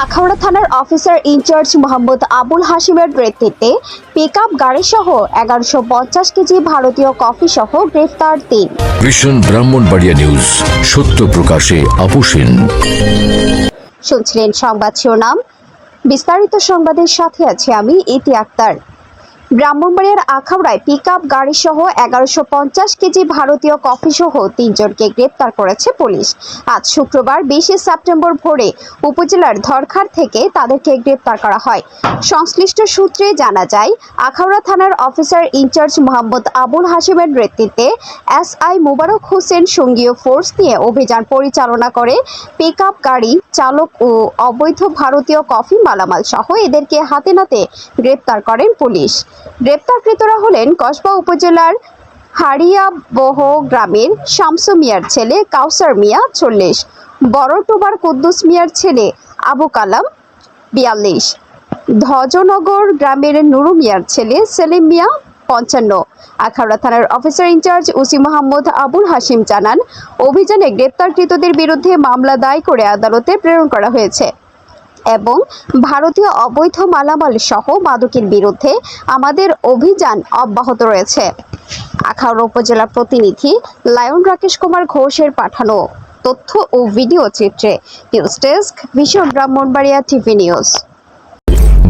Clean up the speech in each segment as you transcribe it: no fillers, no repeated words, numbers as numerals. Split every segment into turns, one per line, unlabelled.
আখাউড়া থানার officer in charge Mohammad Abul হাশিমের নেতৃত্বে pickup গাড়িসহ ১১৫০ KG ভারতীয় কফি সহ গ্রেফতার ৩।
ভিশন ব্রাহ্মণবাড়িয়া নিউজ, সত্য প্রকাশে আপোষহীন।
শুনছিলেন সংবাদ শিরোনাম, বিস্তারিত সংবাদের সাথে আছে আমি ইতি আক্তার। ব্রাহ্মণবাড়িয়ার আখাউড়ায় পিকআপ গাড়িসহ ১১৫০ কেজি ভারতীয় কফি সহ ৩ জনকে গ্রেপ্তার করেছে পুলিশ। আজ শুক্রবার ২০ সেপ্টেম্বর ভোরে উপজেলার ধরখার থেকে তাদেরকে গ্রেপ্তার করা হয়। সংশ্লিষ্ট সূত্রে জানা যায়, আখাউড়া থানার অফিসার ইনচার্জ মোহাম্মদ আবুল হাশিমের নেতৃত্বে এসআই মোবারক হোসেন সঙ্গীয় ফোর্স নিয়ে অভিযান পরিচালনা করে পিকআপ গাড়ি চালক ও অবৈধ ভারতীয় কফি মালামাল সহ এদেরকে হাতে নাতে গ্রেপ্তার করেন পুলিশ। গ্রেপ্তারকৃতরা হলেন কসবা উপজেলার হাড়িয়াবহ গ্রামের শামসু মিয়ার ছেলে কাউসার মিয়া ৪০, বড়টোবার কুদ্দুস মিয়ার ছেলে আবু কালাম ৪২, ধ্বজনগর গ্রামের নুরু মিয়ার ছেলে সেলিম মিয়া ৫৫। আখাউড়া থানার officer in charge OC Mohammad Abul Hashim জানান, অভিযানে গ্রেপ্তারকৃতদের বিরুদ্ধে মামলা দায় করে আদালতে প্রেরণ করা হয়েছে এবং ভারতীয় অবৈধ মালামাল সহ মাদকের বিরুদ্ধে আমাদের অভিযান অব্যাহত রয়েছে। আখাউড়া উপজেলা প্রতিনিধি লায়ন রাকেশ কুমার ঘোষের পাঠানো তথ্য ও ভিডিও চিত্রে। News desk, vision Brahmanbaria TV news.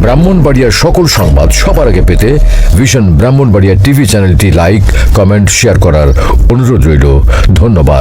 ব্রাহ্মণবাড়িয়ার সকল সংবাদ সবার আগে পেতে ভিশন ব্রাহ্মণবাড়িয়া টিভি চ্যানেলটি লাইক, কমেন্ট, শেয়ার করার অনুরোধ রইল। ধন্যবাদ।